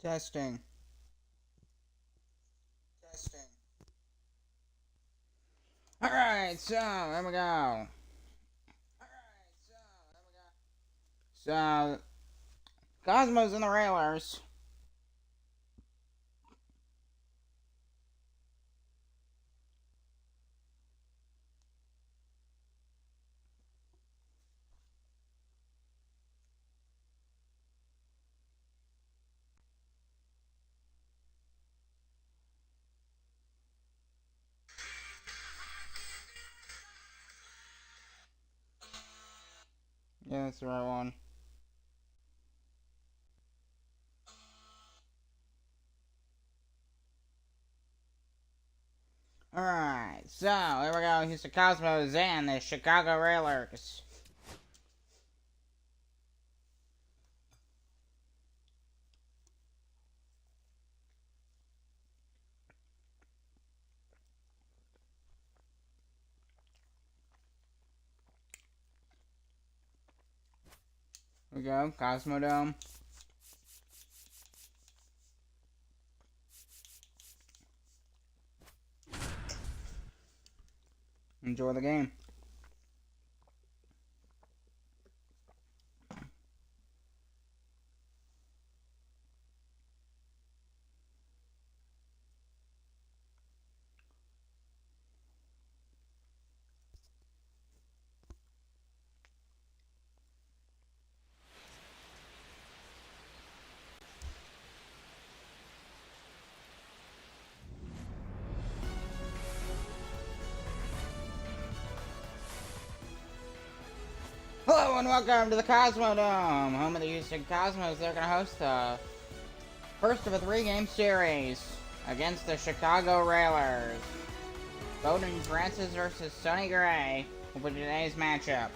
Testing. Testing. Alright, so there we go. So, Cosmos and the Railers. Yeah, that's the right one. Alright, so here we go. Here's the Cosmos and the Chicago Railers. Here we go, Cosmodome. Enjoy the game. Hello and welcome to the Cosmodome, home of the Houston Cosmos. They're going to host the first of a 3-game series against the Chicago Railers. Bowden Francis versus Sonny Gray will be today's matchup.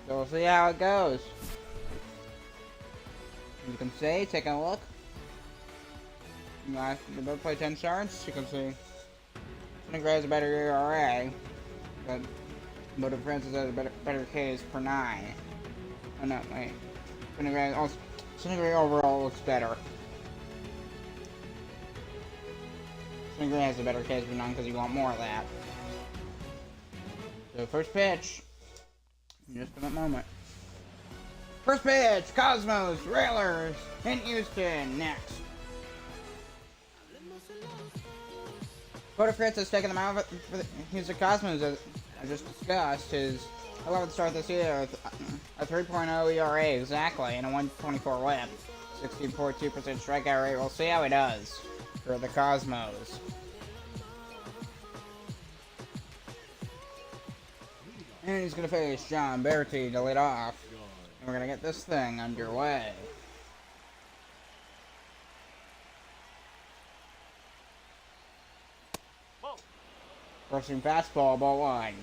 So we'll see how it goes. As you can see, taking a look. They both play 10 starts. You can see Sonny Gray has a better ERA, but Bowden Francis has a better Ks per 9. Oh no, wait. Sonny Gray overall looks better. Sonny Gray has a better Ks per 9 because you want more of that. So first pitch. In just a moment. First pitch, Cosmos, Railers, in Houston, next. Bowden Francis taking them out for the Houston Cosmos, as I just discussed, his 11th start this year with a 3.0 ERA exactly, and a 124 whip, 16.2% strikeout rate. We'll see how he does for the Cosmos. And he's going to face John Bertie to lead off. And we're going to get this thing underway. Rushing fastball, ball 1.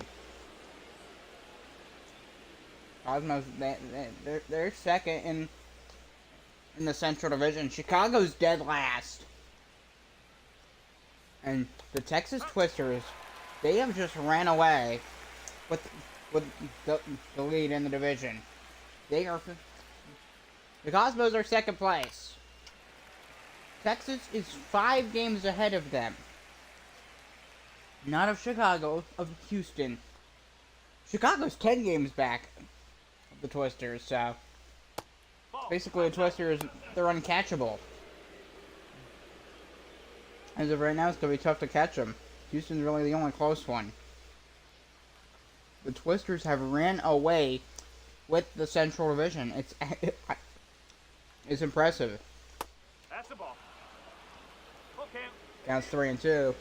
Cosmos, they're second in the Central Division. Chicago's dead last. And the Texas Twisters, they have just ran away with the lead in the division. The Cosmos are second place. Texas is 5 games ahead of them. Not of Chicago, of Houston. Chicago's 10 games back of the Twisters, so basically the Twisters, they're uncatchable. As of right now, it's going to be tough to catch them. Houston's really the only close one. The Twisters have ran away with the Central Division. It's impressive. That's the ball. Okay. Counts 3-2.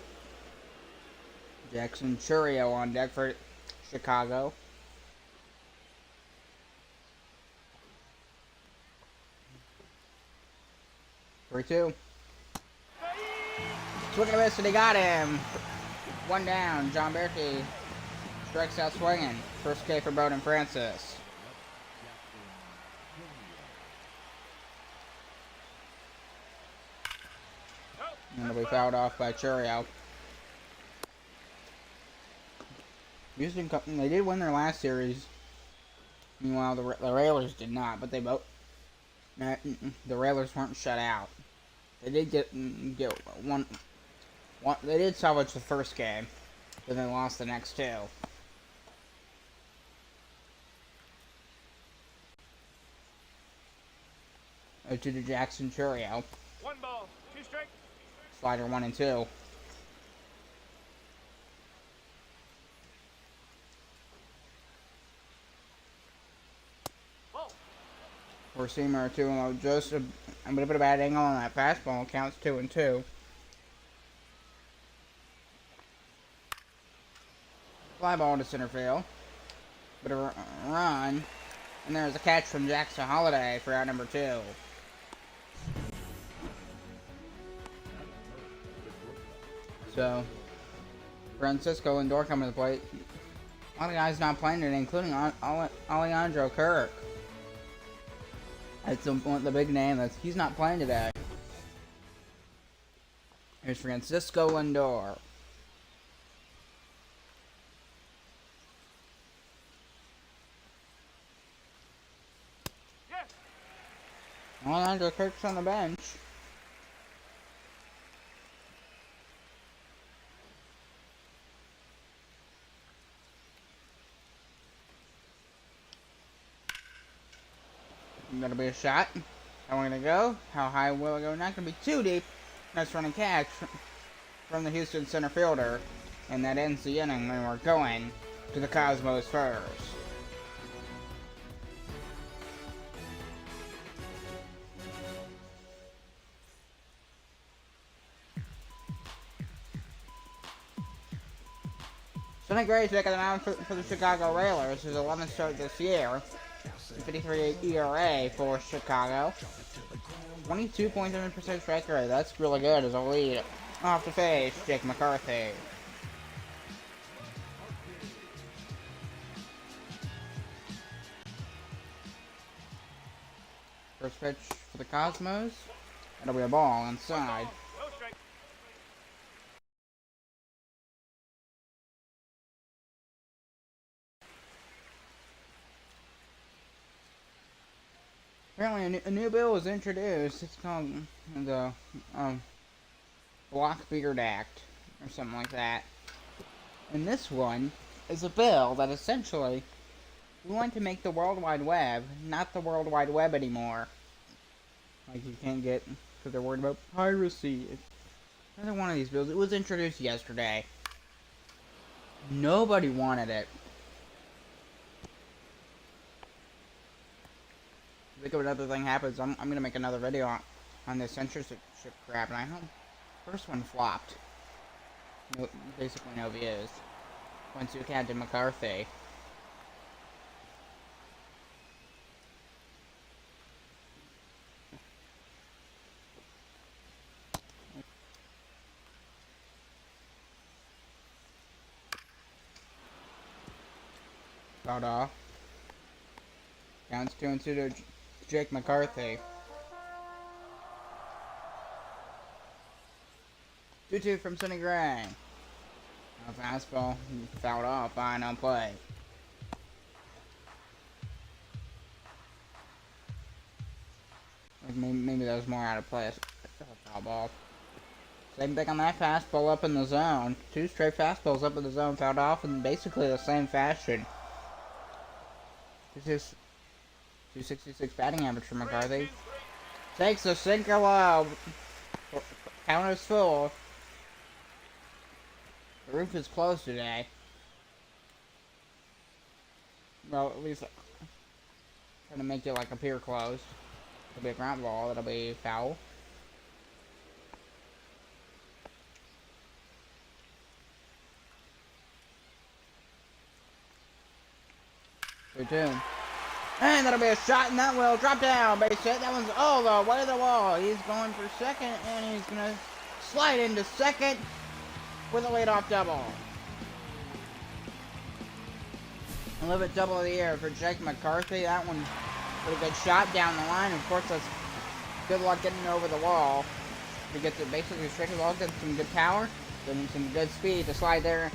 Jackson Churio on deck for Chicago. 3-2. Swing and a miss, and he got him. 1 down. John Berkey strikes out swinging. First K for Bowden Francis. And it'll be fouled off by Churio. Houston, they did win their last series Meanwhile, the Railers did not, but they both. The Railers weren't shut out. They did get one. They did salvage the first game, but they lost the next two. To the Jackson Churio. 1 ball, 2 strikes. Slider 1 and 2. Ball. For seamer 2 and low. Just a bit of a bad angle on that fastball. Counts 2 and 2. Fly ball to center field. Bit of a run. And there's a catch from Jackson Holiday for out number 2. So, Francisco Lindor coming to the plate. A lot of guys not playing today, including Alejandro Kirk. That's the big name. He's not playing today. Here's Francisco Lindor. Yes. Alejandro Kirk's on the bench. Gonna be a shot. How we're gonna go? How high will it go? Not gonna be too deep. Nice running catch from the Houston center fielder, and that ends the inning. And we're going to the Cosmos first. Sonny Gray's back on the mound for the Chicago Railers, who's 11th start this year. 53 ERA for Chicago. 22.7% strike rate. That's really good as a lead. Off the face, Jake McCarthy. First pitch for the Cosmos. That'll be a ball inside. No strike. Apparently, a new bill was introduced. It's called the Block Beard Act, or something like that. And this one is a bill that essentially we want to make the World Wide Web not the World Wide Web anymore. Like you can't get because they're worried about piracy. It's another one of these bills. It was introduced yesterday. Nobody wanted it. Think of another thing happens, I'm gonna make another video on this censorship crap, and I hope first one flopped. No, basically no views. Once you Captain McCarthy. Fouled off. Counts 2 and 2 to Jake McCarthy. 2-2 from Sonny Gray. A fastball fouled off, fine on play. Maybe that was more out of place. Foul ball. Same thing on that fastball up in the zone. 2 straight fastballs up in the zone fouled off in basically the same fashion. This is 266 batting average for McCarthy. Takes a sinker low. Counter's full. The roof is closed today. Well, at least trying to make it like appear closed. It'll be a ground ball. It'll be foul. Two. And that'll be a shot, and that will drop down. Base hit. That one's all the way to the wall. He's going for second, and he's going to slide into second with a leadoff double. 11 double of the year for Jake McCarthy. That one, pretty good shot down the line. Of course, that's good luck getting over the wall. He gets it basically straight to the wall, gets some good power, then some good speed to slide there,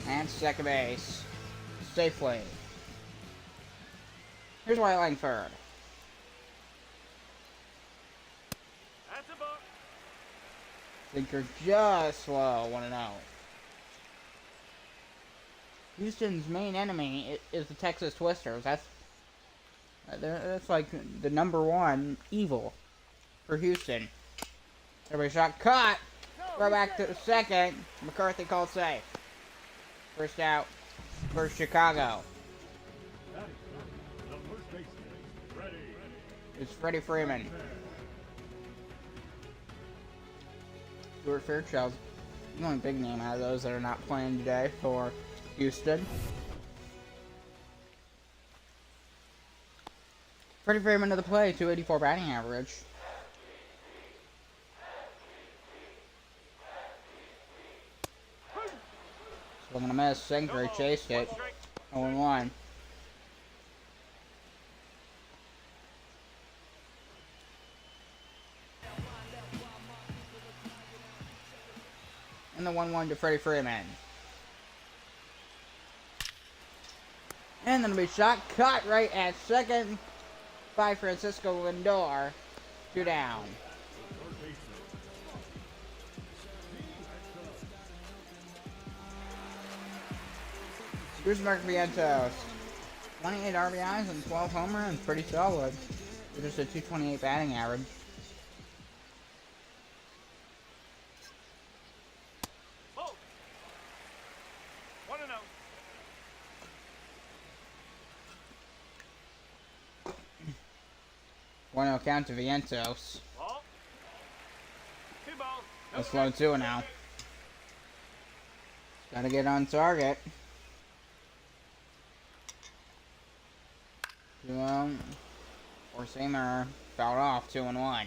and second base safely. Here's why I like third. That's a book. Think you're just slow, 1-0. Houston's main enemy is the Texas Twisters. That's like the #1 evil for Houston. Every shot caught. Throw back to second. McCarthy called safe. First out for Chicago. It's Freddie Freeman. Stuart Fairchild's the only big name out of those that are not playing today for Houston. Freddie Freeman to the play, 284 batting average. Swing and a miss. Sinker chased it. 0-1. And the 1-1 to Freddie Freeman. And then it'll be shot caught right at second by Francisco Lindor. 2 down. Here's Mark Vientos. 28 RBIs and 12 home runs. Pretty solid. For just a 228 batting average. Oh. 1-0. 1-0 count to Vientos. Ball. 2 balls. No Let's slow 2 now. Gotta get on target. 2-0. Or Seamer fouled off 2-1.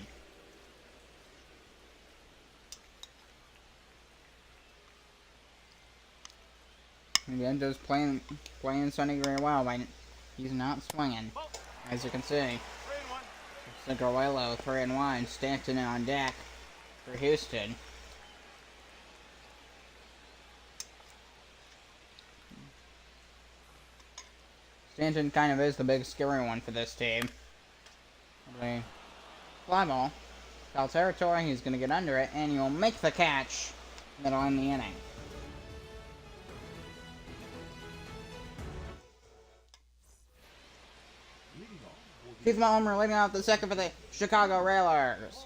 Vientos playing Sonny very well, but he's not swinging, as you can see. 3-1. Cigarillo 3-1. Stanton on deck for Houston. Stanton kind of is the big scary one for this team. Okay. Fly ball. Foul territory, he's going to get under it, and he'll make the catch. That'll end the inning. Keith Malmer leading off the second for the Chicago Railers.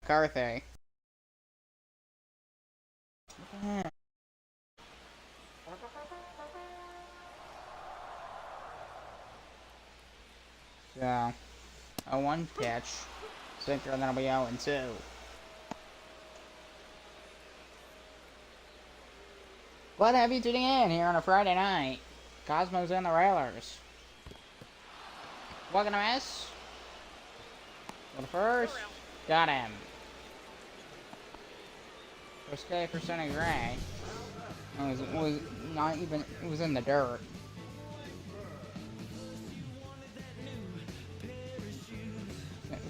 McCarthy. What the heck? So, a 1 pitch. Sinker, and that'll be 0-2. Glad to have you tuning in here on a Friday night. Cosmos and the Railers. Welcome to miss. For the first. Got him. First K for Sonny Gray. It was not even, it was in the dirt.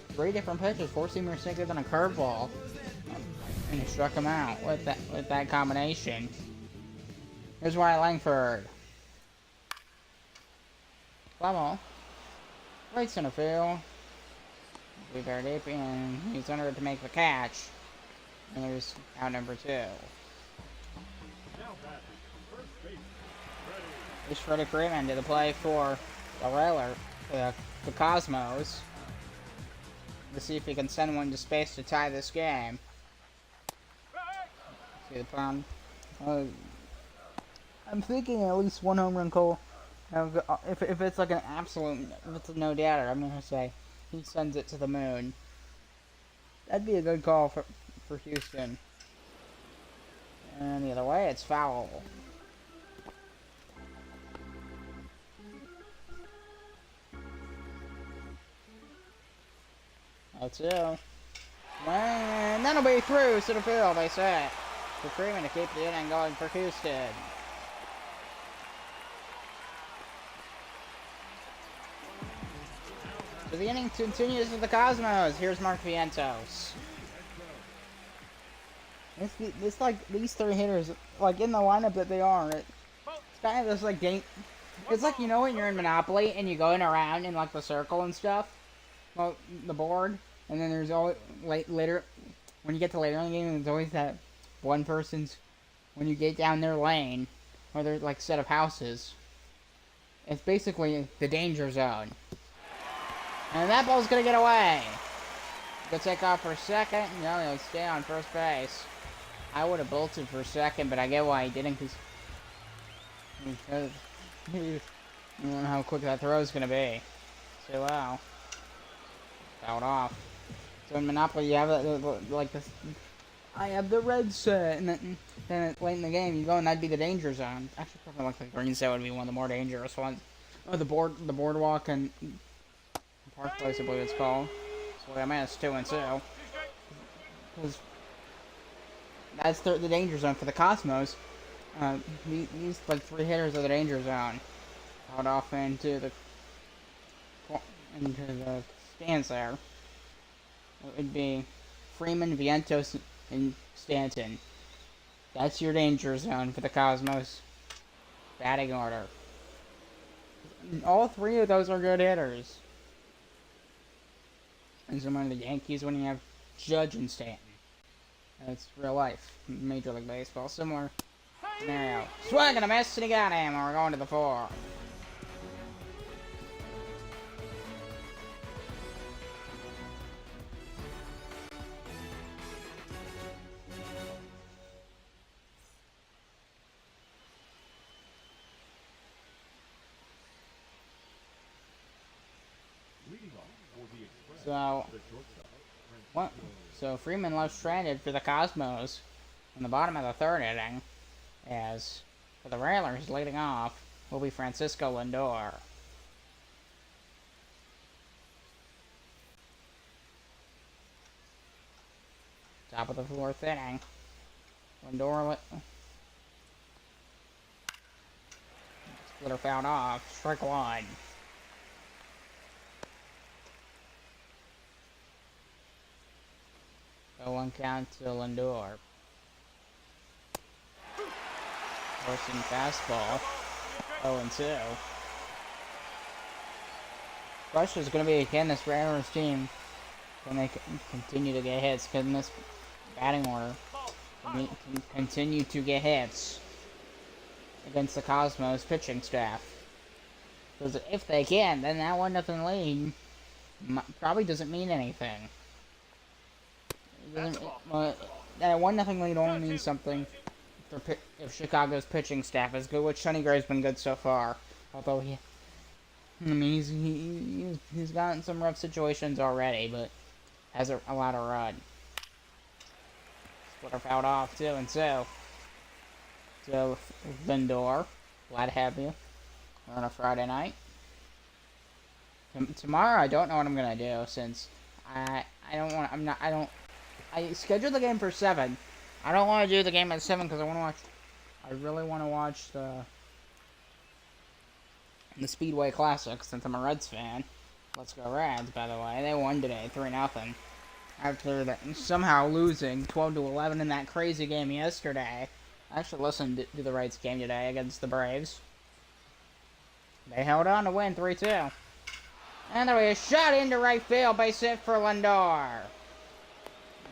Three different pitches, 4-seamer sinker, then a curveball. And he struck him out with that combination. Here's Wyatt Langford. Fly ball. Right center field. Be very deep, and he's under it to make the catch. And there's out number 2. It's Freddie Freeman to the play for the Railer, the Cosmos. To see if he can send one to space to tie this game. See the plan. I'm thinking at least 1 home run call. If it's like an absolute, if it's a no doubter, I'm gonna say he sends it to the moon. That'd be a good call for Houston. And the other way, it's foul. That's it. And that'll be through to the field, they say. For Freeman to keep the inning going for Houston. So the inning continues with the Cosmos. Here's Mark Vientos. It's like these 3 hitters, like in the lineup that they are. It's kind of this like game. It's like, you know, when you're in Monopoly and you going around in like the circle and stuff. Well, the board, and then there's always later when you get to later in the game, there's always that one person's when you get down their lane or their like set of houses. It's basically the danger zone, and that ball's gonna get away. Gonna take off for second. No, he'll stay on first base. I would have bolted for second, but I get why he didn't, because you don't know how quick that throw is gonna be. So wow. Out off. So in Monopoly, you have like this. I have the red set, and then late in the game, you go, and that'd be the danger zone. Actually, probably like the green set would be one of the more dangerous ones. Oh, the boardwalk and Park Place, I believe it's called. So I mean, it's 2-2. Because that's the danger zone for the Cosmos. These like 3 hitters are the danger zone. Out off into the stands there. It would be Freeman, Vientos, and Stanton. That's your danger zone for the Cosmos batting order. All 3 of those are good hitters. And similar to the Yankees when you have Judge and Stanton. That's real life. Major League Baseball. Similar scenario. Swing and a miss, and he got him. And we're going to the 4. So, what? So Freeman left stranded for the Cosmos in the bottom of the 3rd inning, as for the Railers leading off will be Francisco Lindor. Top of the 4th inning, Lindor splitter fouled off, strike 1. 0-1 count to Lindor. Forcing fastball. 0-2. Question is going to be, can this Railers team, can they continue to get hits? Can this batting order continue to get hits against the Cosmos pitching staff? Because if they can, then that 1-0 lead probably doesn't mean anything. Well, that 1-0 lead only means something if Chicago's pitching staff is good, which Sonny Gray's been good so far. Although I mean, he's gotten some rough situations already, but hasn't allowed a run. Splitter fouled off too, and so Lindor, glad to have you on a Friday night. Tomorrow I don't know what I'm gonna do since I scheduled the game for 7. I don't want to do the game at 7 because I really want to watch the Speedway Classic since I'm a Reds fan. Let's go Reds, by the way. They won today, 3-0. After somehow losing 12-11 in that crazy game yesterday. I actually listened to the Reds game today against the Braves. They held on to win 3-2. And there was a shot into right field, base hit for Lindor.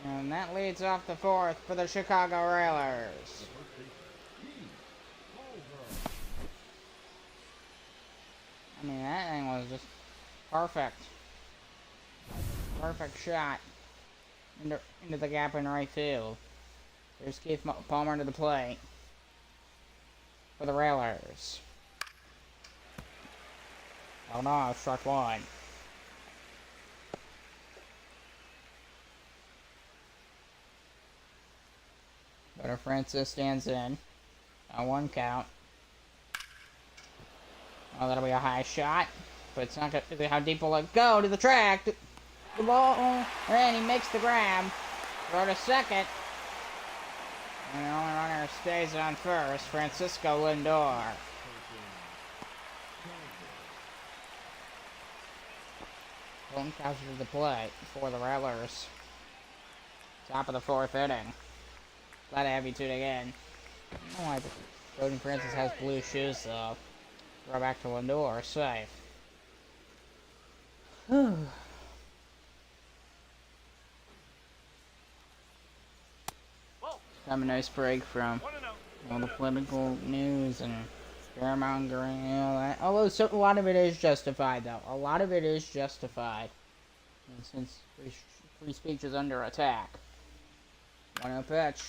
And that leads off the 4th for the Chicago Railers. I mean, that thing was just perfect. Perfect shot into the gap in right field. There's Keith Palmer to the plate for the Railers. Oh no, struck one. Better Francis stands in. On 1 count. Oh, that'll be a high shot. But it's not gonna. How deep will it go to the track? The ball. And he makes the grab. Throw to second. And the only runner stays on first. Francisco Lindor. Colton Croucher to the plate for the Railers. Top of the 4th inning. Glad to have you tuned again. I don't know why Jordan Francis has blue shoes though. Throw back to Lindor, safe. Whew. Have a nice break from all the political news and scaremongering and all that. Although a lot of it is justified, though. A lot of it is justified. And since free speech is under attack. 1-0 pitch.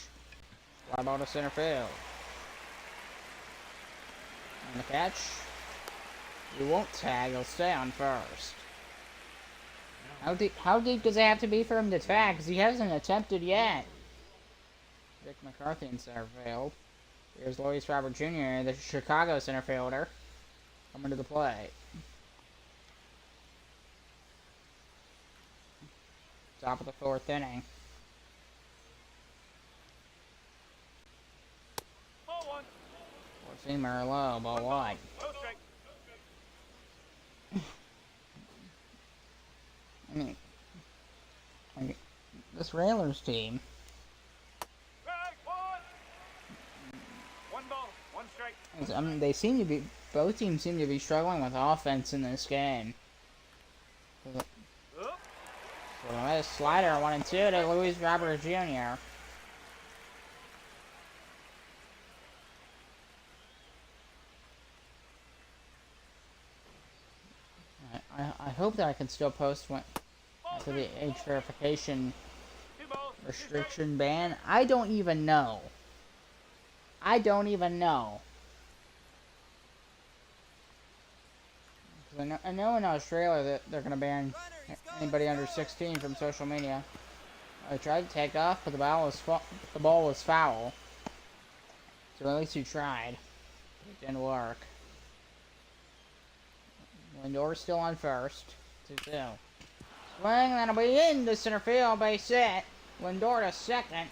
Fly ball to center field. And the catch. He won't tag, he'll stay on first. How deep does it have to be for him to tag? Because he hasn't attempted yet. Rick McCarthy in center field. Here's Luis Robert Jr., the Chicago center fielder, coming to the plate. Top of the 4th inning. Ball 1. Four-seamer low, ball 1. Go straight. I mean, this Railers team. I mean, both teams seem to be struggling with offense in this game. So a slider, 1-2 to Luis Robert Jr. I hope that I can still post for the age verification restriction ban. I don't even know. I know in Australia that they're going to ban anybody under 16 from social media. I tried to take off, but the ball was foul. So at least he tried. It didn't work. Lindor's still on first. 2-2. Swing, that'll be into center field, base hit. Lindor to second.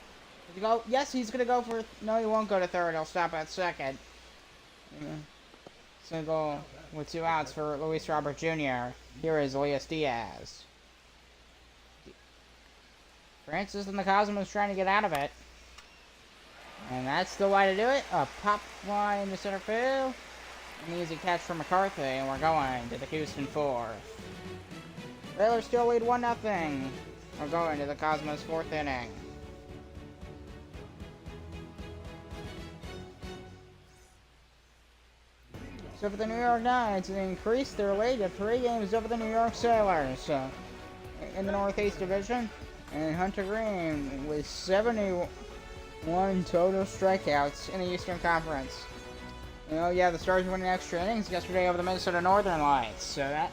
Yes, he's going to go for... No, he won't go to third. He'll stop at second. He's going to go with 2 outs for Luis Robert Jr. Here is Elias Diaz. Francis and the Cosmos trying to get out of it. And that's the way to do it. A pop fly into center field. An easy catch for McCarthy. And we're going to the Houston 4th. Railers still lead 1-0. We're going to the Cosmos 4th inning. So for the New York Knights, they increased their lead to 3 games over the New York Sailors in the Northeast Division. And Hunter Green with 71 total strikeouts in the Eastern Conference. You know, yeah, the Stars winning extra innings yesterday over the Minnesota Northern Lights. So that's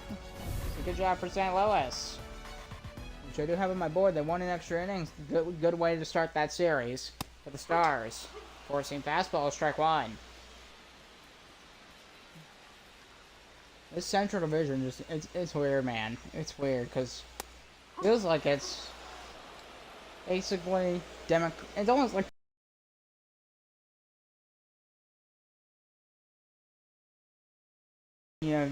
a good job for St. Louis. Which I do have on my board. They won in extra innings. Good way to start that series for the Stars. Forcing fastball strike one. This Central Division just, it's weird, man. It's weird because it feels like it's basically it's almost like you know,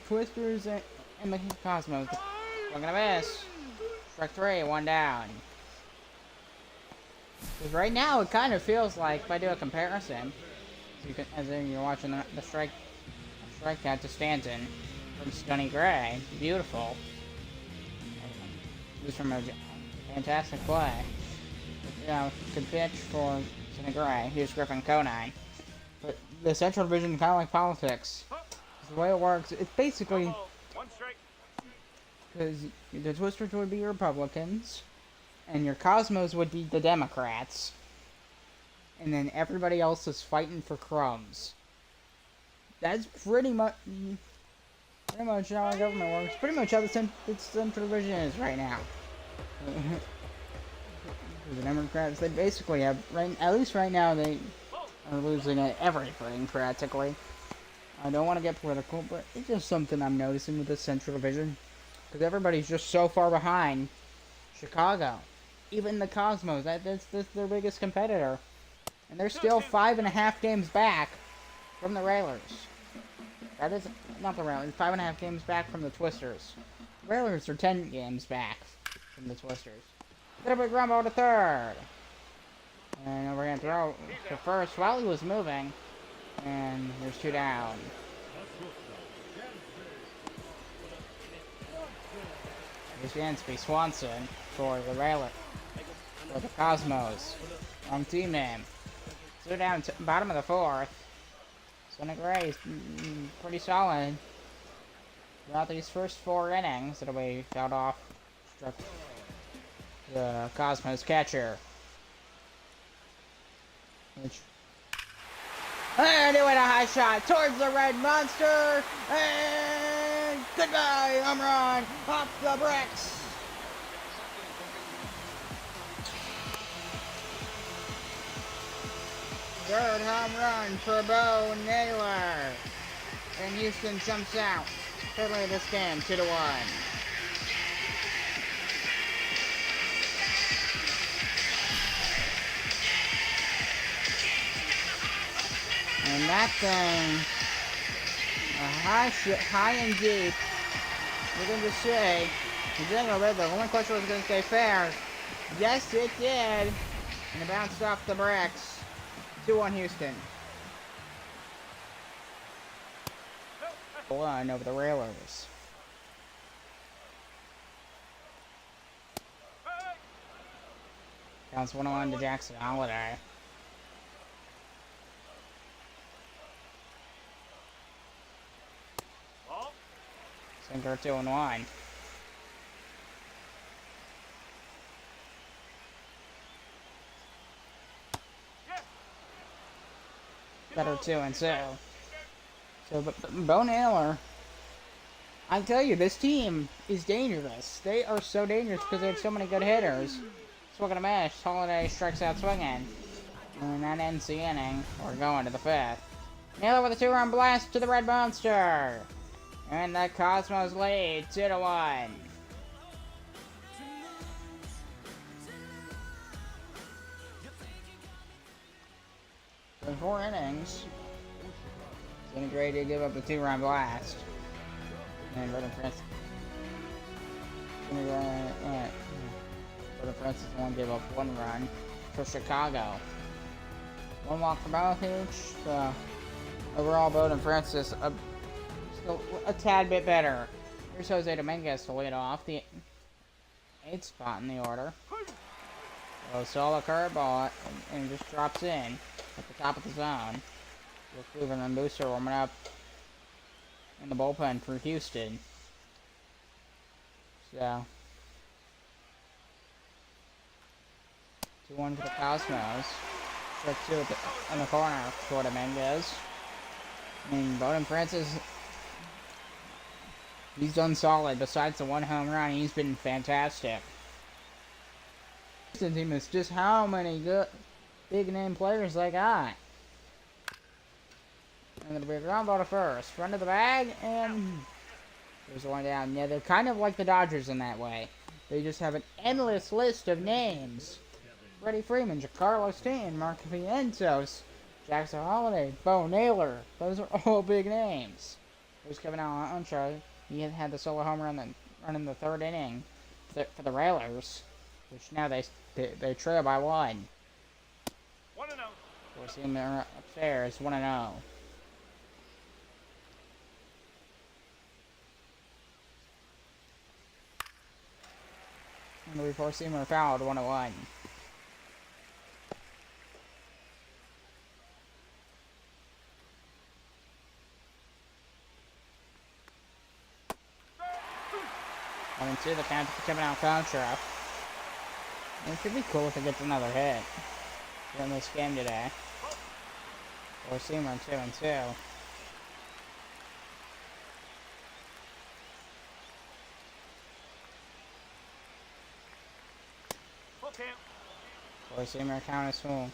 Twisters and the Cosmos. Swing and a miss. Strike three, one down. Because right now it kind of feels like, if I do a comparison, as in you're watching the strikeout to Stanton from Stunny Gray, beautiful. It was from a fantastic play. Good pitch for Stunny Gray. Here's Griffin Conine. But the Central Division is kind of like politics. The way it works, it's basically One strike. because the Twisters would be Republicans, and your Cosmos would be the Democrats, and then everybody else is fighting for crumbs. That's pretty much how our government works. Pretty much how the Central Division is right now. The Democrats, they basically have, at least right now, they are losing at everything practically. I don't want to get political, but it's just something I'm noticing with the Central Division. Because everybody's just so far behind Chicago. Even the Cosmos, that's their biggest competitor. And they're still 5.5 games back from the Railers. That is, not the Railers, 5.5 games back from the Twisters. Railers are 10 games back from the Twisters. Get a big ground ball to third. And overhand throw to first while he was moving. And there's two down. Here's Yansby Swanson for the Railer. For the Cosmos. Wrong team name. Two down, bottom of the fourth. Sonic Gray's pretty solid. Throughout these first 4 innings, it'll be fouled off. Struck the Cosmos catcher. Which and doing a high shot towards the red monster, and goodbye, home run, off the bricks. Third home run for Bo Naylor, and Houston jumps out to lead this game 2-1. And that thing, high and deep, we're going to say, the only question was going to stay fair. Yes, it did. And it bounced off the bricks. 2-1 Houston. 1 over the Railers. Counts 1-1 to Jackson Holiday. Sinker 2-1. Better 2-2. So, but Bo Naylor, I tell you, this team is dangerous. They are so dangerous because they have so many good hitters. Swing and a miss. Holiday strikes out swinging. And that ends the inning. We're going to the 5th. Naylor with a 2-run blast to the Red Monster. And the Cosmos lead 2-1. In 4 innings, Sonny Gray did give up a 2-run blast. And Brother Francis only gave up 1 run for Chicago. 1 walk for both. Overall, Bowden Francis still a tad bit better. Here's Jose Dominguez to lead off the 8th spot in the order. So solid curveball and just drops in at the top of the zone. With Cleveland and Booster warming up in the bullpen for Houston. So 2-1 for the Cosmos. Strike 2 in the corner for Dominguez. I mean, Bowden Francis, he's done solid. Besides the 1 home run, he's been fantastic. The team is just how many good big name players they got. And it'll be a ground ball to first. Front of the bag, and there's one down. Yeah, they're kind of like the Dodgers in that way. They just have an endless list of names. Freddie Freeman, Giancarlo Stanton, Mark Vientos, Jackson Holiday, Bo Naylor. Those are all big names. There's Kevin Alonso. He had the solo home run in the 3rd inning for the Railers, which now they trail by 1. 1-0. We'll see him upstairs, 1-0. And the four-seamer fouled 1-1. And see the count coming out Contra. It should be cool if it gets another hit in this game today. Four-seamer 2-2. Full count. Four-seamer count is full.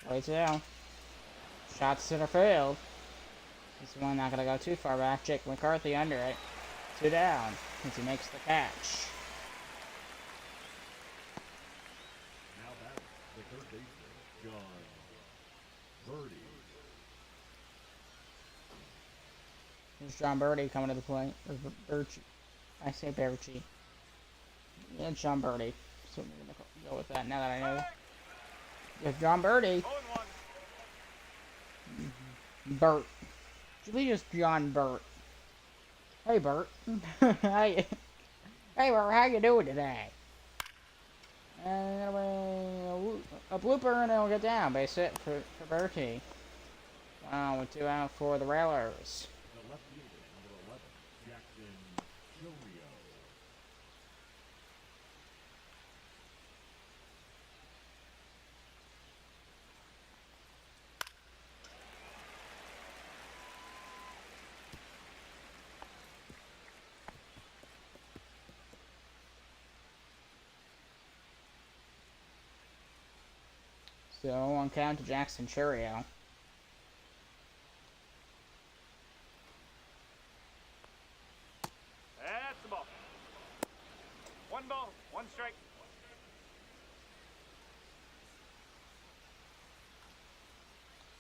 Way 2. Shots to the field. This one not gonna go too far back. Jake McCarthy under it. 2 down as he makes the catch. Now that's the third baseman, John Birdie. Here's John Birdie coming to the plate. Or Birchie. I say Birchie. Yeah, John Birdie. So we're gonna go with that now that I know. With John Birdie. 0-1. Bert. Should be just John Burt. Hey Bert. Hey Bert, how you doing today? And a blooper and it'll get down. Base hit for Bertie. Wow, with 2 out for the Railers. The left fielder, number 11, Jackson Chorio. So 1 count to Jackson Churio. That's the ball. 1 ball, 1 strike.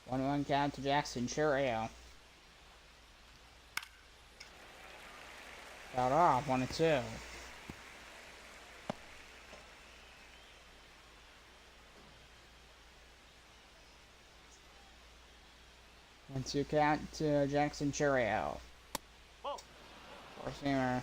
One count to Jackson Churio. Fouled off, 1-2. And 2 count to Jackson Churio. Ball. Four-seamer.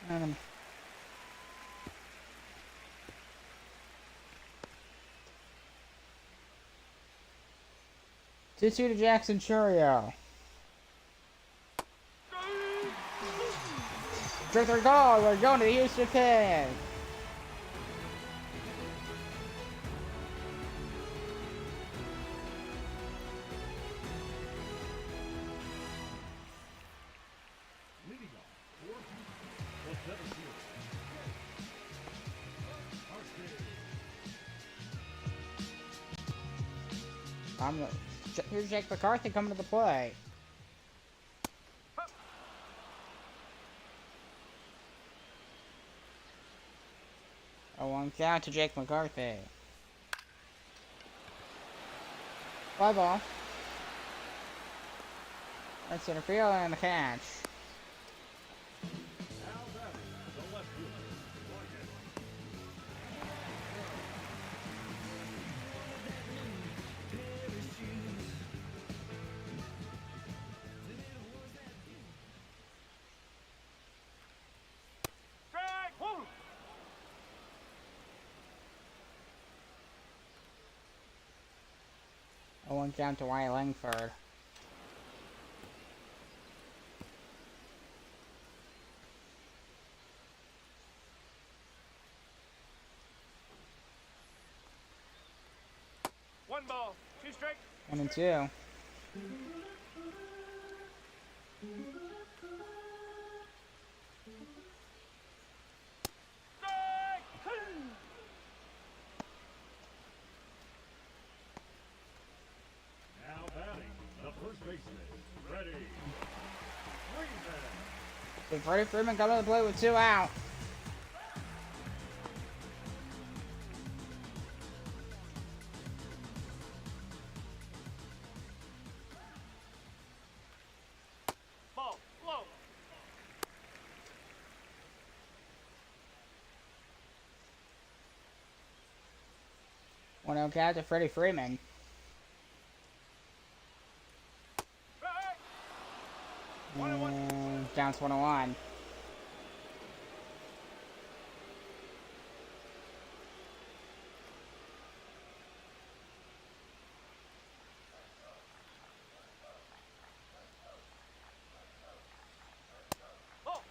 And 2-2 to Jackson Churio. 3-3 goal. We're going to the Houston pin. Leading off for Houston, the center fielder, Here's Jake McCarthy coming to the plate. A 1 count to Jake McCarthy. Fly ball. Right center field and the catch. now batting the left fielder, Ryan. Strike. Woo. 1 count to Wyatt Langford. One ball, 2 strikes. 1 and 2. Strike! Now batting, the first baseman, ready. Freeman. So Freddie Freeman got to the plate with 2 out. Ball, low. 1-0 count to Freddie Freeman. Strike! 1-1. And counts 1-1. Ball.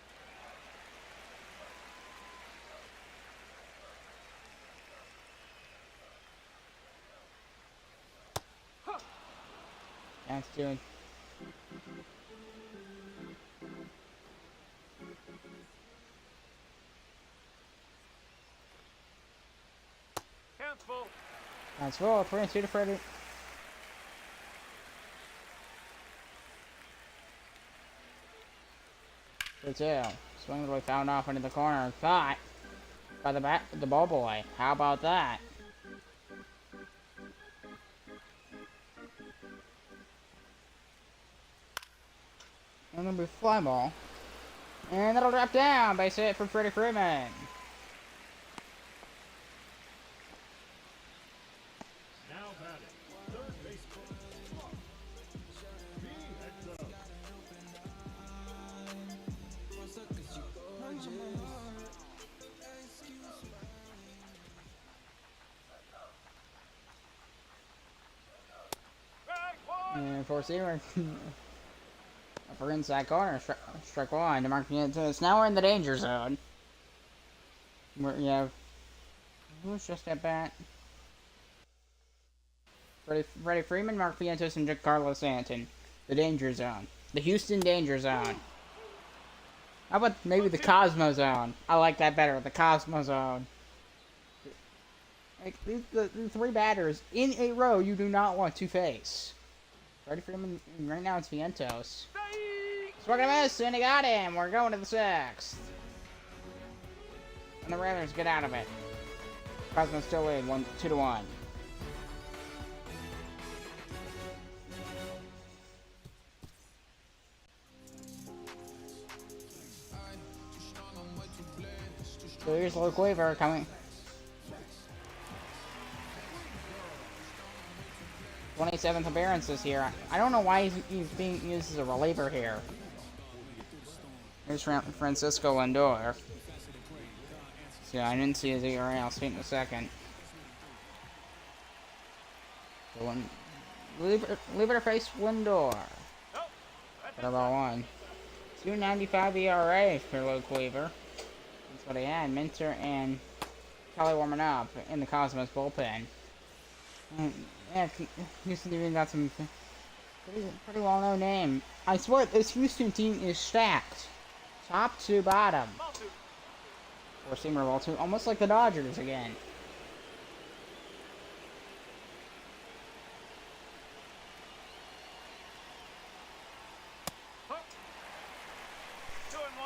Counts 2. Counts full. Counts full. 3-2 to Freddie. For 2. Swing away, found off into the corner. Caught by the ball boy. How about that? And it'll be fly ball. And that'll drop down. Base hit for Freddie Freeman. Now batting, third baseman. He heads up. Strike 1. And four-seamer. For inside corner. Strike 1 to mark the end. Now we're in the danger zone. We have... Who's just at bat? Freddie Freeman, Mark Vientos, and Carlos Anton. The danger zone. The Houston danger zone. How about maybe the Cosmo zone? I like that better. The Cosmo zone. Like, the 3 batters in a row you do not want to face. Freddie Freeman, right now it's Vientos. Swing and a miss, and he got him. We're going to the 6th. And the Raiders get out of it. Cosmo still lead 2-1. So here's Luke Weaver coming. 27th appearance this year. I don't know why he's being used as a reliever here. Here's Francisco Lindor. So I didn't see his ERA. I'll see it in a second. So leave it to face Lindor. Nope. What about 1? 2.95 ERA for Luke Weaver. That's what he had. Minter and Kelly warming up in the Cosmos bullpen. And, yeah, Houston even got some pretty well-known name. I swear, this Houston team is stacked. Top to bottom. Ball 2. Four-seamer ball 2. Almost like the Dodgers again. Hook.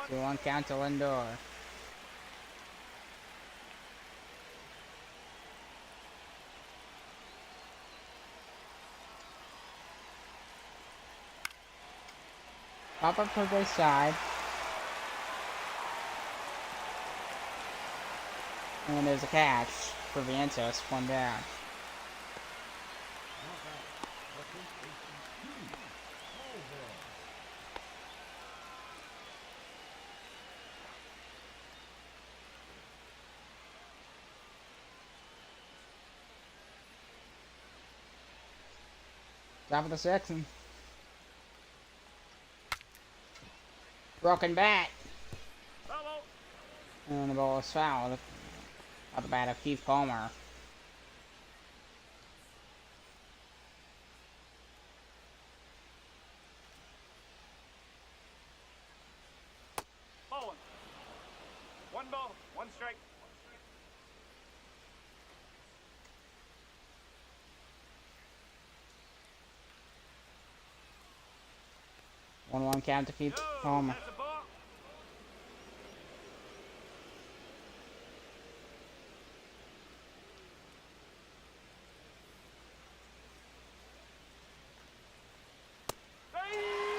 2-1. 2-1 count to Lindor. Pop up to the side. And there's a catch for Vientos, 1 down. Top of the sixth. And broken bat. Foul. And the ball is fouled. Out the bat of Keith Palmer. Ball one. One ball, one strike. 1-1 count to Keith No, Palmer. that's a ball.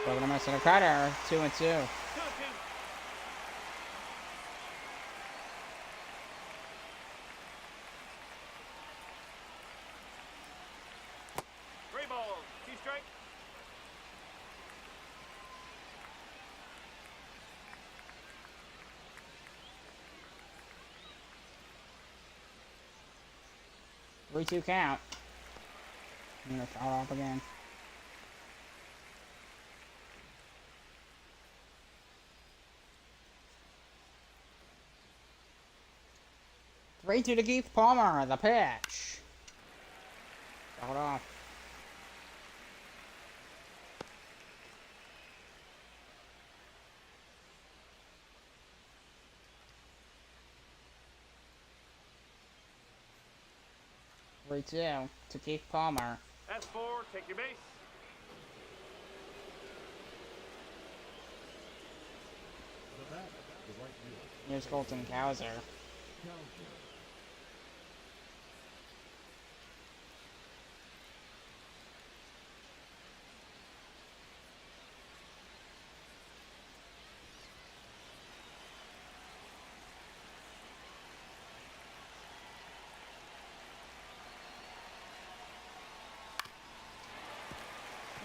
So gonna miss a cutter. 2-2. 2-2. Three balls, two strike. Three-two count. I'm gonna foul off again. Three-two to Keith Palmer. The pitch. Fouled off. Three-two to Keith Palmer. That's four, take your base. The bat, the right fielder. Here's Colton Cowser. Cowser.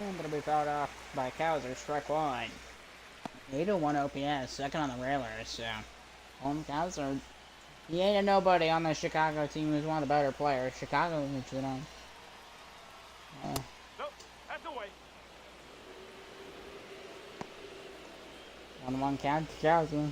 And it'll be fouled off by Cowser. Strike one. 801 OPS. Second on the railers. So, Colton Cowser. He ain't a nobody on the Chicago team. He was one of the better players. Chicago, which you know. Nope, that's away. 1-1 count to Cowser.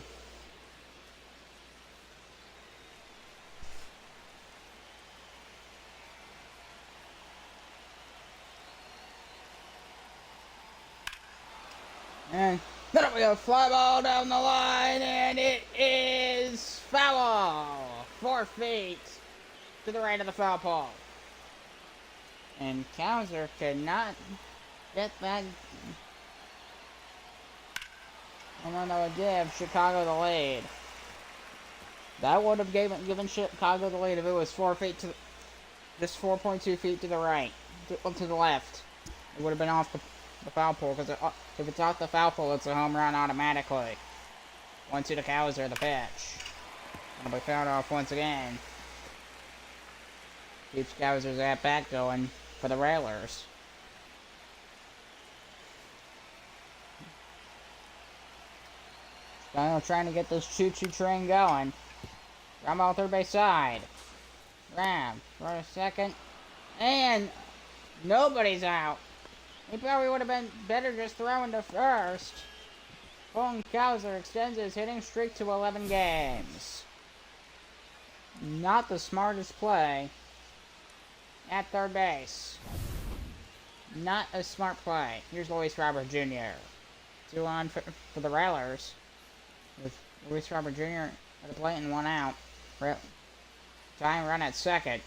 And that'll be a fly ball down the line, and it is foul. 4 feet to the right of the foul pole. And Cowser could not get that. And then that would give Chicago the lead. That would have given Chicago the lead if it was 4 feet to just 4.2 feet to the right, to the left. It would have been off the foul pole, because if it's off the foul pole, it's a home run automatically. 1-2 to Cowser, the pitch. It'll be fouled off once again. Keeps Cowser's at bat going for the Railers. Chicago trying to get this choo-choo train going. Rambo third base side. Ram for a second. And nobody's out. He probably would have been better just throwing to first. Colton Cowser extends his hitting streak to 11 games. Not the smartest play at third base. Not a smart play. Here's Luis Robert Jr. 2 on for the Railers. With Luis Robert Jr. at the plate and 1 out. Tying run at second.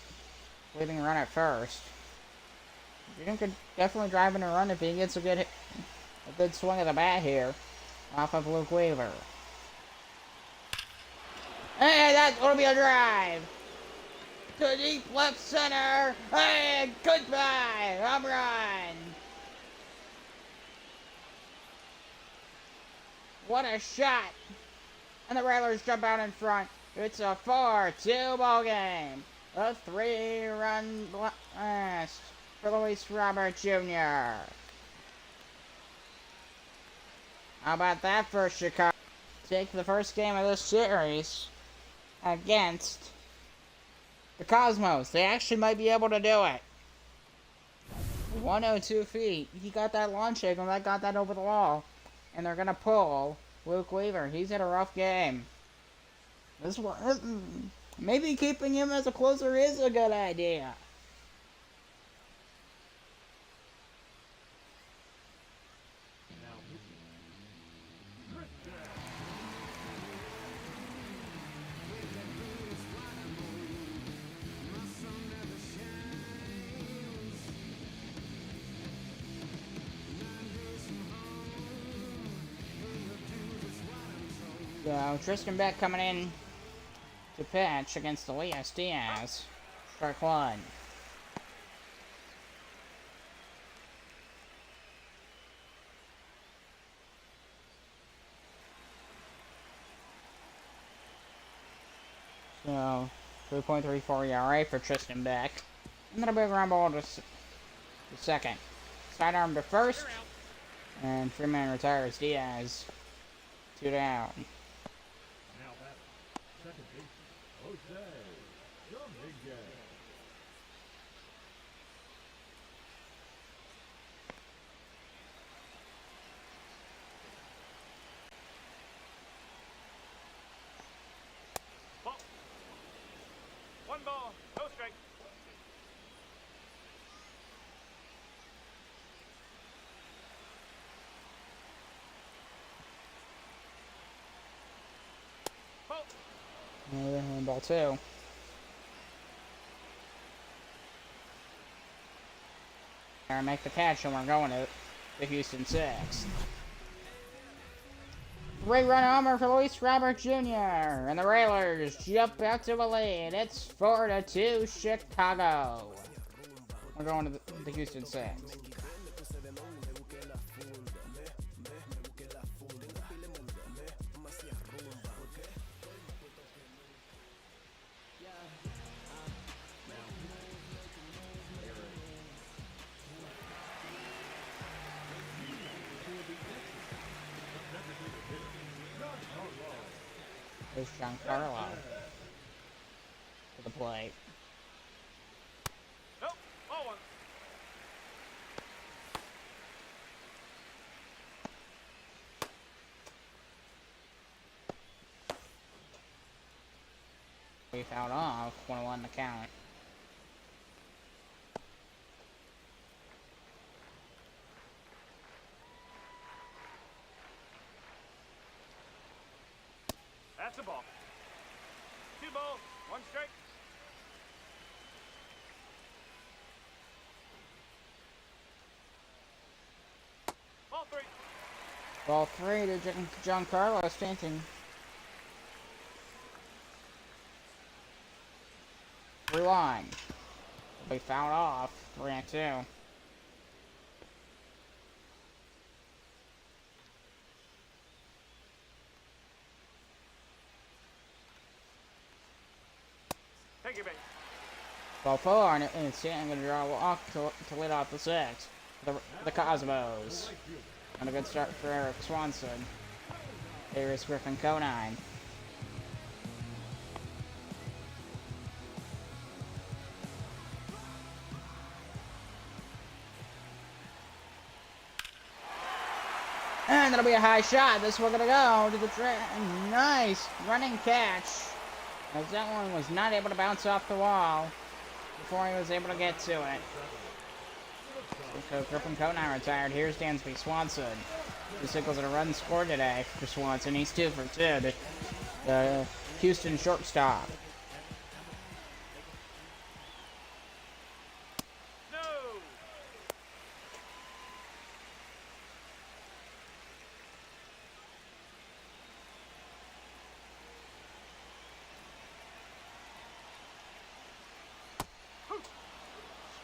Leaving a run at first. Jr. could definitely drive in a run if he gets a good swing of the bat here off of Luke Weaver. And that's going to be a drive to deep left center. And goodbye, home run. What a shot. And the Railers jump out in front. It's a 4-2 ball game. A 3-run blast for Luis Robert Jr. How about that for Chicago? Take the first game of this series against the Cosmos. They actually might be able to do it. 102 feet. He got that launch angle, that got that over the wall. And they're gonna pull Luke Weaver. He's had a rough game. This one, maybe keeping him as a closer is a good idea. So, Tristan Beck coming in to pitch against Elias Diaz. Strike one. So, 3.34 ERA for Tristan Beck. And then a big ground ball to second. Sidearm to first. And Freeman retires Diaz. 2 down. Now batter, second baseman, Jose Dominguez. Ball. 1 ball, no strike. Ball. And ball 2. And make the catch, and we're going to the Houston 6. Three-run homer for Luis Robert Jr. And the Railers jump out to a lead. It's 4-2 Chicago. We're going to the Houston 6. There's Giancarlo to the plate. Nope, ball 1. We fouled off 1-1 to count. That's a ball. 2 balls, 1 strike. Ball 3. Ball 3 to Giancarlo Stanton. 3-1. We fouled off 3-2. Take your base. Ball 4, and Stanton going to draw a walk to lead off the 6. The Cosmos. And a good start for Eric Swanson. Here's Griffin Conine. And that'll be a high shot. This we're gonna go to the track. Nice running catch. As that one was not able to bounce off the wall before he was able to get to it. So Griffin Conine retired. Here's Dansby Swanson. The signals a run scored today for Swanson. He's 2 for 2. The Houston shortstop. No.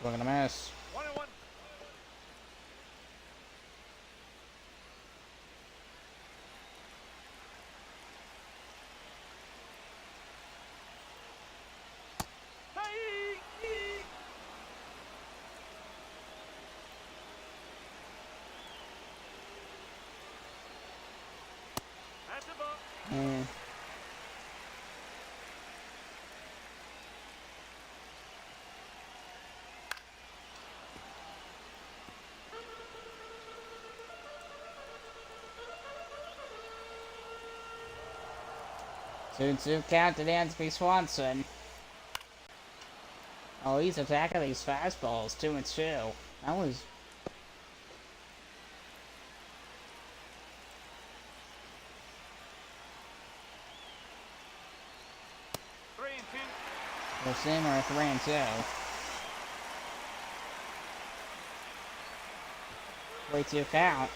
We're gonna miss. 1-1. That's a ball. And 2-2 count to Dansby Swanson. Oh, he's attacking these fastballs, 2-2. That was... Three and two. The seamer 3-2. 3-2 count.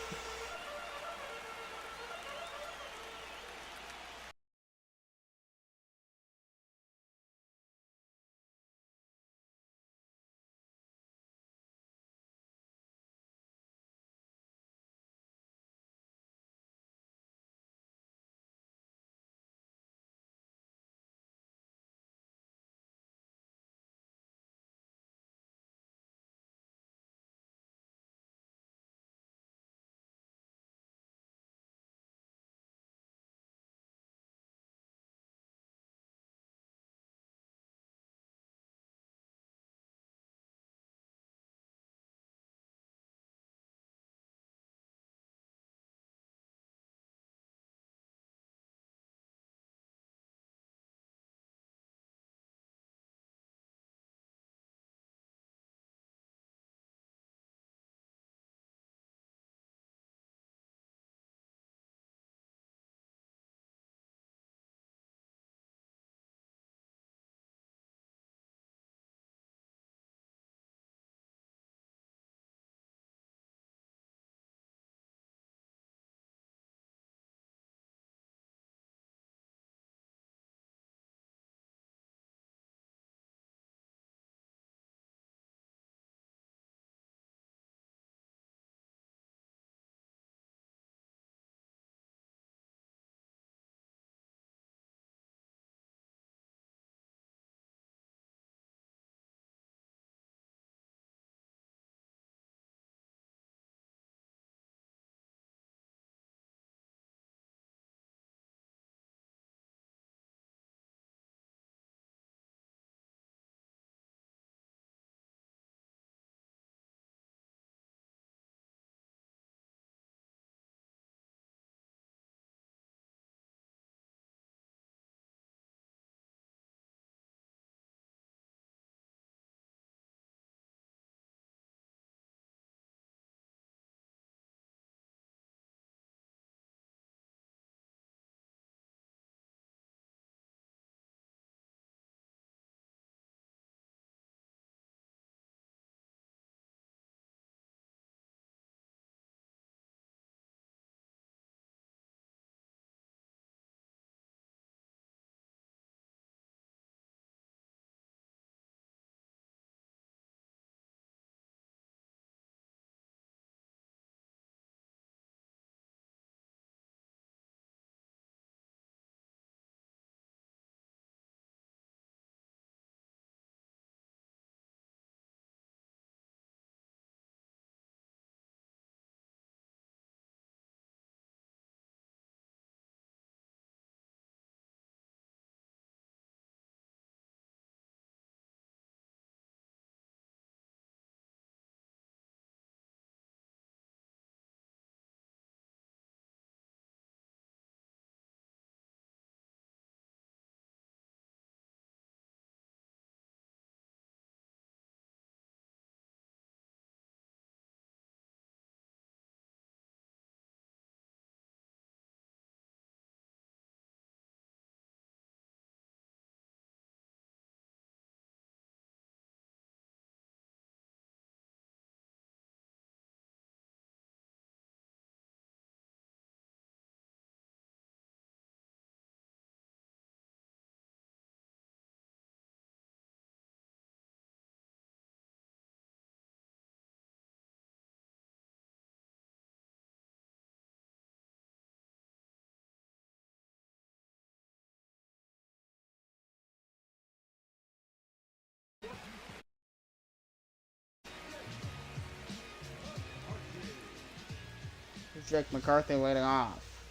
Jake McCarthy leading off.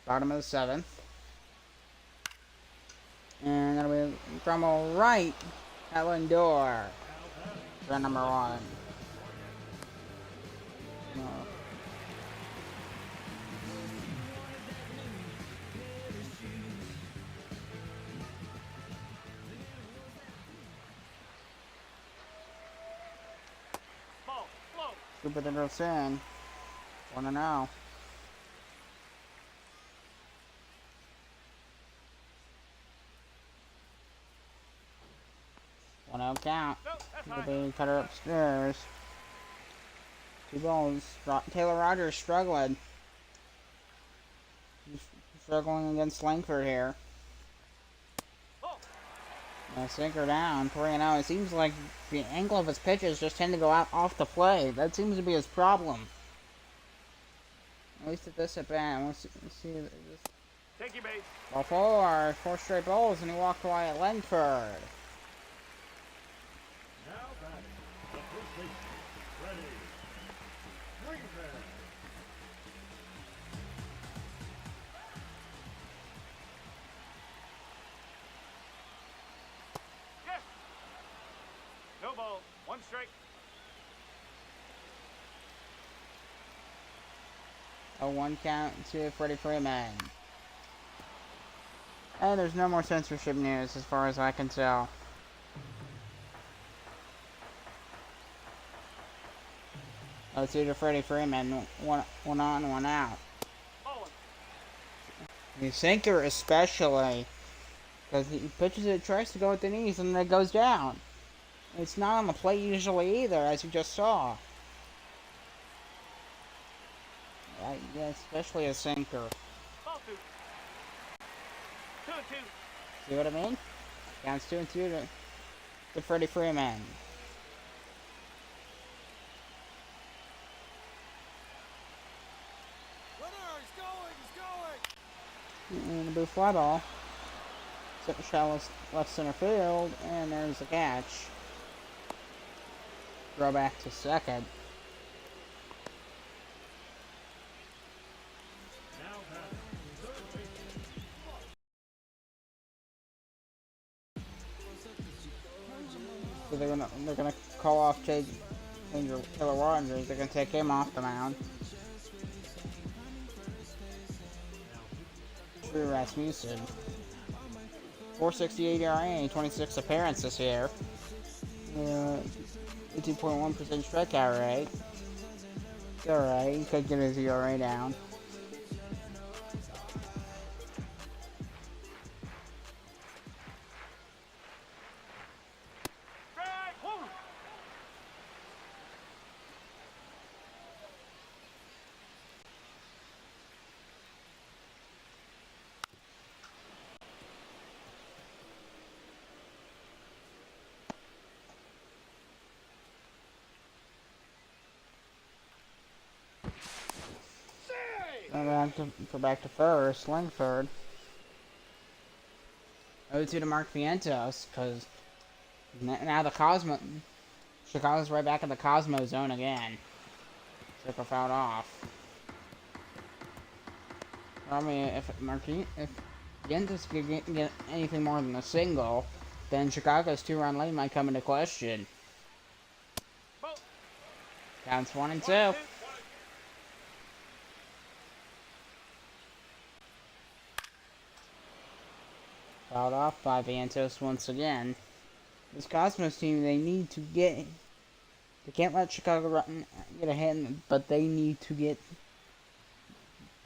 Bottom of the 7th. And that'll be Drummel right at Lindor. For number 1. No. Scoop it into sin. 1-0. 1-0 count. No, that's It'll mine. be cutter upstairs. 2 balls. Taylor Rogers struggling. He's struggling against Langford here. Oh, Sinker down. 3-0. It seems like the angle of his pitches just tend to go out off the plate. That seems to be his problem. At least at this at bat. Let's see this. take your base. Ball 4 straight balls, and he walked away at Langford. Now batting, the first baseman, ready. Swing pass. Yes. No ball. 1 strike. A 1 count to Freddie Freeman. And there's no more censorship news as far as I can tell. Let's see to Freddie Freeman. One on, 1 out. Oh, The sinker especially. Because he pitches it, tries to go at the knees, and then it goes down. It's not on the plate usually either, as you just saw. Yeah, especially a sinker. ball 2. 2-2. See what I mean? Counts 2-2 to Freddie Freeman. And a blue fly ball. Shallow left center field, and there's the catch. Throw back to second. Now batting, third baseman. So they're gonna call off Taylor Rogers. They're gonna take him off the mound. Drew Rasmussen. 4.68 ERA, 26 appearances here. 18.1% strikeout rate. It's alright, he could get his ERA down. Strike. Woo. Back to first, Langford. 0-2 to Mark Vientos, because now Chicago's right back in the Cosmo zone again. Took a foul off. I mean, if Vientos could get anything more than a single, then Chicago's 2-run lead might come into question. Ball. Counts 1-2. 1-2. Fouled off by Vientos once again. This Cosmos team, they need to get... They can't let Chicago get a hit, but they need to get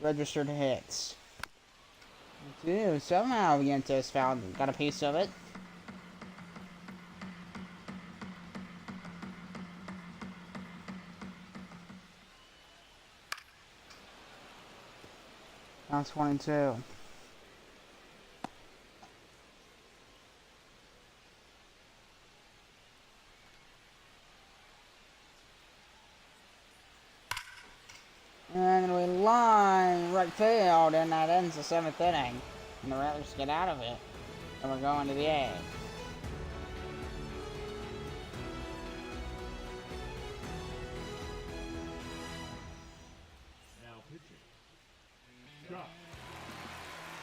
registered hits. Dude, somehow Vientos got a piece of it. Counts 1-2. And we line right field, and that ends the 7th inning. And the Rattlers get out of it. And we're going to the 8th. Now pitching. Shot.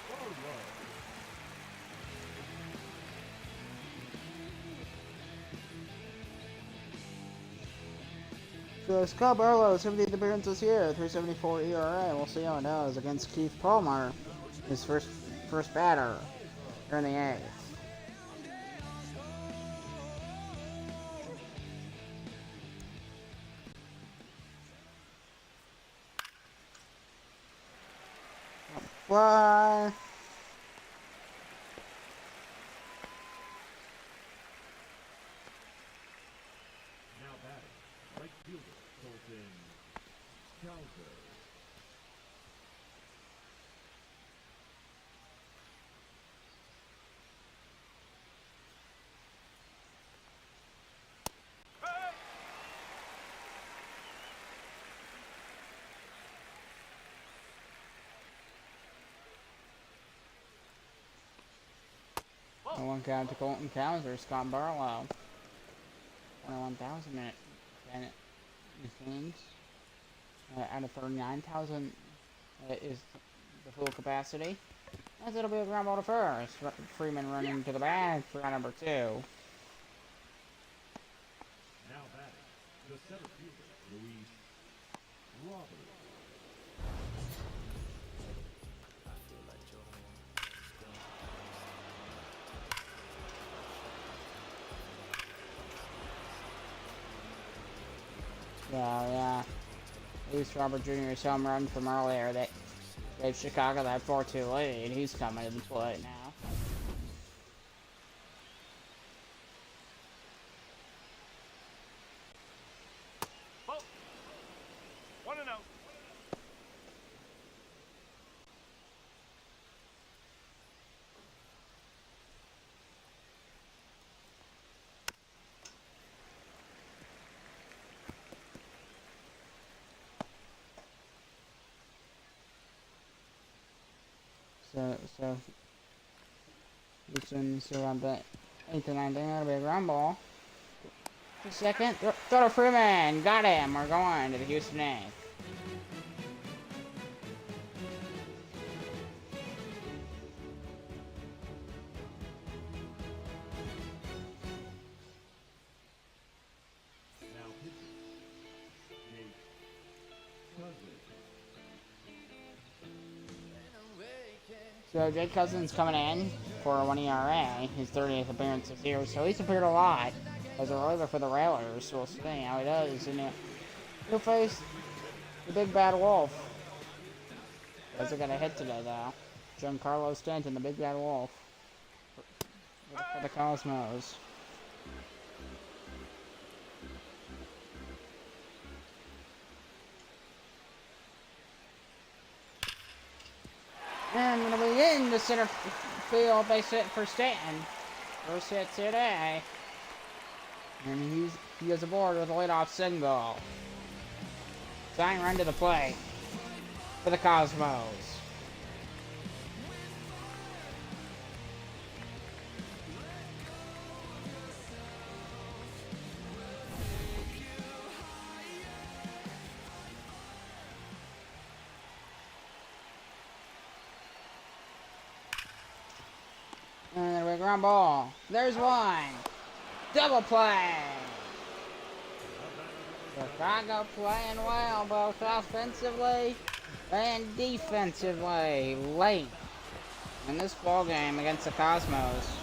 Ball 1. So Scott Barlow, 78 appearances here, 3.74 ERA. We'll see how it does against Keith Palmer, his first batter here in the 8th. Fly. Now batting, right fielder, Colton Cowser. Hey! The Ball. one count to Colton Cowser, Scott Barlow. 21,000 minute machines. Out of 39,000 is the full capacity. As it'll be a ground ball to first. Freeman running to the bag for number 2. Now batting, the center fielder, Luis Robert. Yeah. Luis Robert Jr.'s home run from earlier that gave Chicago that 4-2 lead. He's coming to the plate now. Ball. 1-0. So Houston still on the 8th and 9th. That'll be a ground ball. The second, throw to Freeman. Got him. We're going to the Houston 8th. Now pitching, Jake Cousins. So Jake Cousins coming in for a 1 ERA, his 30th appearance this year, so he's appeared a lot as a reliever for the Railers. We'll see how he does. And he'll face the big bad wolf. Doesn't got a hit today though. Giancarlo Stanton, the big bad wolf for the Cosmos. And it'll be in the center field. Base hit for Stanton. First hit today. And he goes aboard with a leadoff single. Tying run to the plate for the Cosmos. And there'll be a ground ball. There's one. Double play. Chicago playing well, both offensively and defensively, late in this ball game against the Cosmos.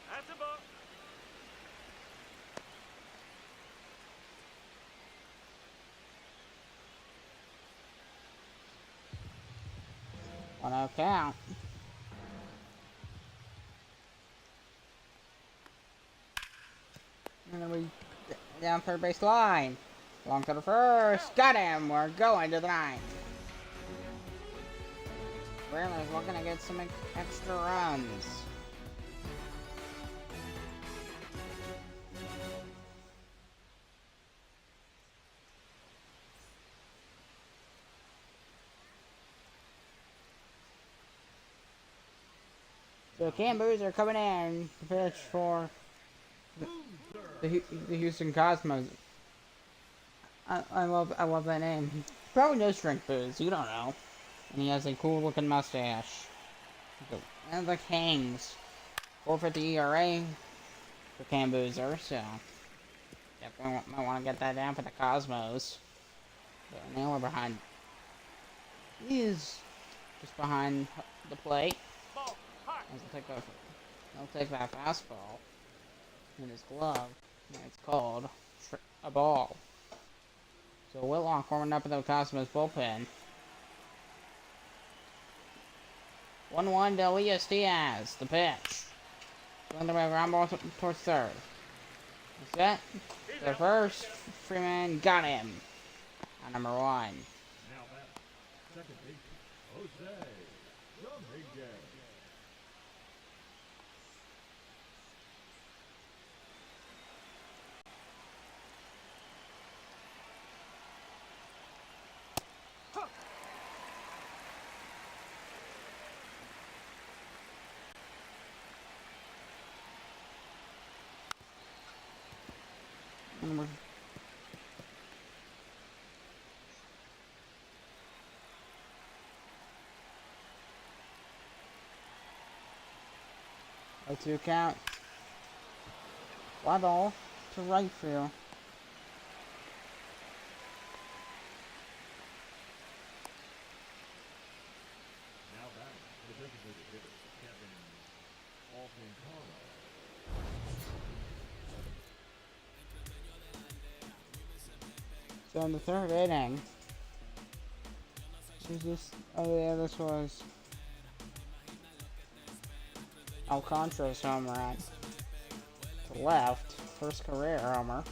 That's a ball. One out count. And then we down third base line. Long to the first. Got him. We're going to the ninth. Whalers looking to get some extra runs. So Camboos are coming in to pitch for the Houston Cosmos. I love that name. Probably knows drink booze. You don't know. And he has a cool looking mustache. And the Kings. 4.50 ERA for Cam Boozer, so definitely might want to get that down for the Cosmos. But now we're behind. He is just behind the plate. Ball. Hot. He'll take that fastball in his glove. And it's called a ball. So Whitlock warming up in the Cosmos bullpen. 1-1 to Elias Diaz. The pitch. Going the way ground ball towards third. Set. The first. Freeman got him. On number 1. Now back, second baseman, Jose Dominguez. Number 0-2 count. Fly ball to right field. Now back, the designated hitter, Kevin Alcantara. So in the third inning, oh yeah, this was Alcantara's home run to left, first career homer.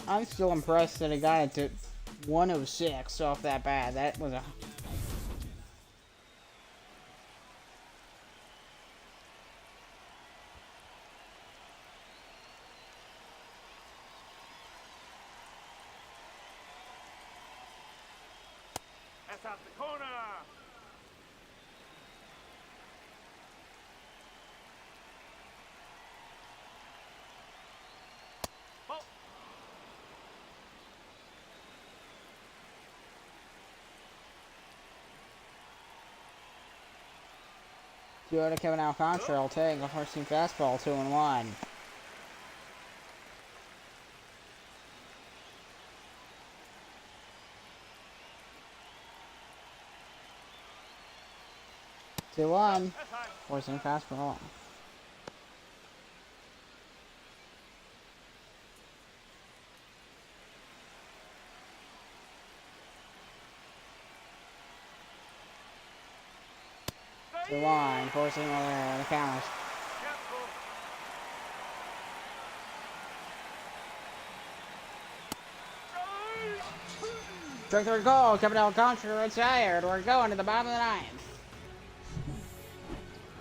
I'm still impressed that he got it to 106 off that bat. That was a That's out the corner. Ball. to Kevin Alcantara will take a first team fastball 2-1. Two one, That's high. forcing fastball. To line, forcing the count. Careful. Strike third goal, Kevin Alcantara retired. We're going to the bottom of the ninth.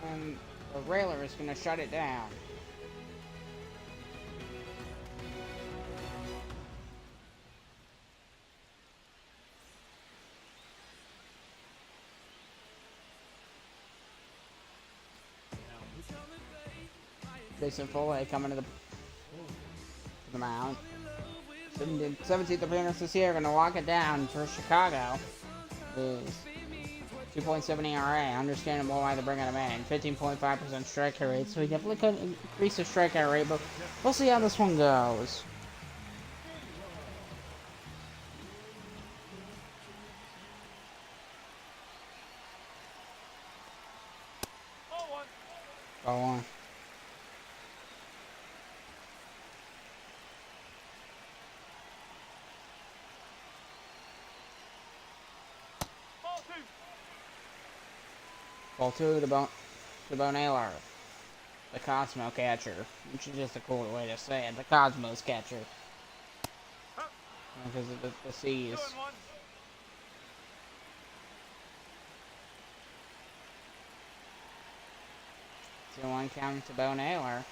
And the railer is going to shut it down. Jason Foley coming to the mound. 17th appearance this year, gonna lock it down for Chicago. Is 2.7 ERA. Understandable why they're bringing him in. 15.5% strikeout rate, so he definitely could increase the strikeout rate, but we'll see how this one goes. Ball 1. Ball 1. Ball 2. Ball 2 to Bo Naylor. The Cosmo catcher. Which is just a cooler way to say it. The Cosmos catcher. Because of the C's. 2-1. 2-1 count to Bo Naylor.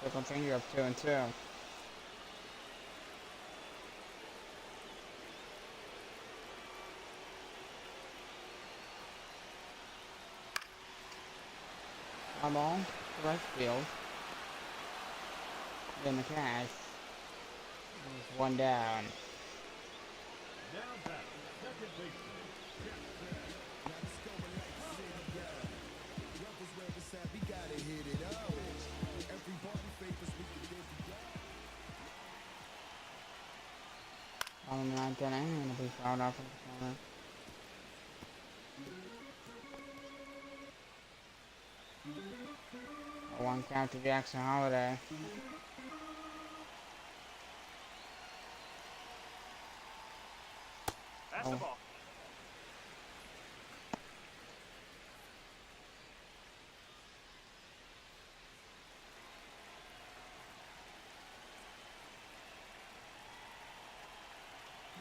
Triple changeup 2-2. One ball to right field. Then the cash. There's one down. Now back, second baseman, On the ninth inning, I'm gonna be fouled off in the corner. 1 count to Jackson Holiday. That's the ball.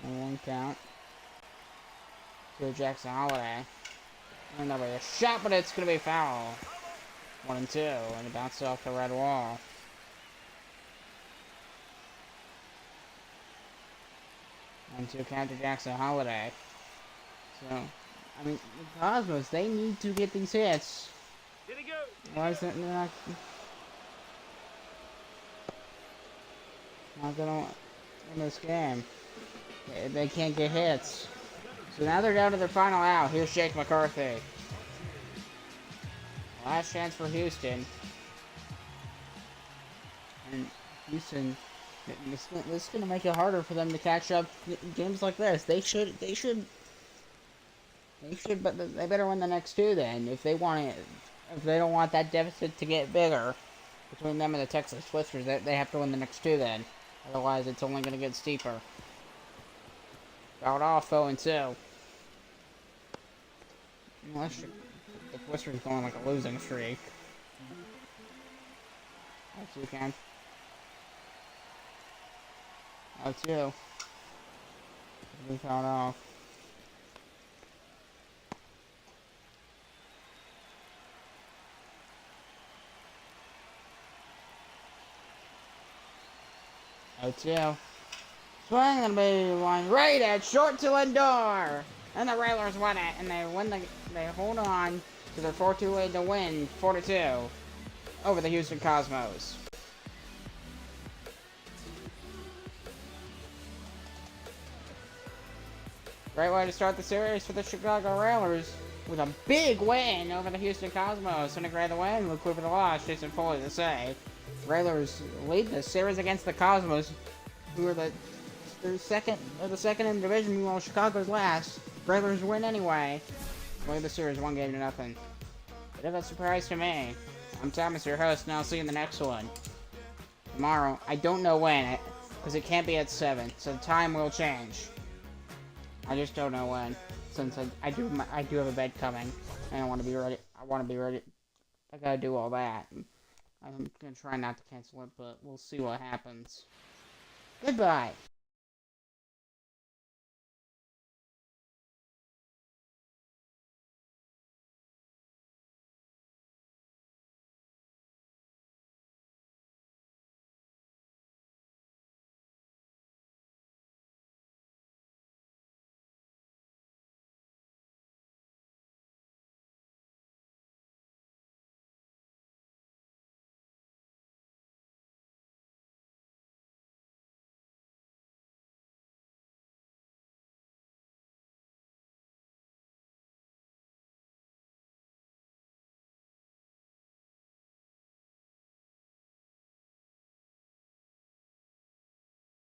And 1 count to Jackson Holiday. And that'll be a shot, but it's going to be foul. 1 and 2, and it bounced off the red wall. And 2 count to Jackson Holiday. So, I mean, the Cosmos, they need to get these hits. Did he go? Why is it not gonna win this game? They can't get hits. So now they're down to their final out. Here's Jake McCarthy. Last chance for Houston. And Houston, this is going to make it harder for them to catch up games like this. They should, but they better win the next 2 then. If they don't want that deficit to get bigger between them and the Texas Twisters, they have to win the next 2 then. Otherwise, it's only going to get steeper. Fouled off 0 and 2. Unless the Twisters going like a losing streak. That's you can. 0-2. We fouled off. Oh, 2. Swing and be one right at short to Lindor, and the Railers win it, and they hold on to their 4-2 lead to win 4-2 over the Houston Cosmos. Great way to start the series for the Chicago Railers with a big win over the Houston Cosmos. Integrate the win, Luke Cooper the loss, Jason Foley the save. Railers lead the series against the Cosmos, who are the second in the division. Meanwhile, Chicago's last. Railers win anyway. Lead the series 1 game to nothing. Bit of a surprise to me. I'm Thomas, your host, and I'll see you in the next one. Tomorrow, I don't know when, because it can't be at 7, so the time will change. I just don't know when, since I do have a bed coming, and I want to be ready. I gotta do all that. I'm gonna try not to cancel it, but we'll see what happens. Goodbye.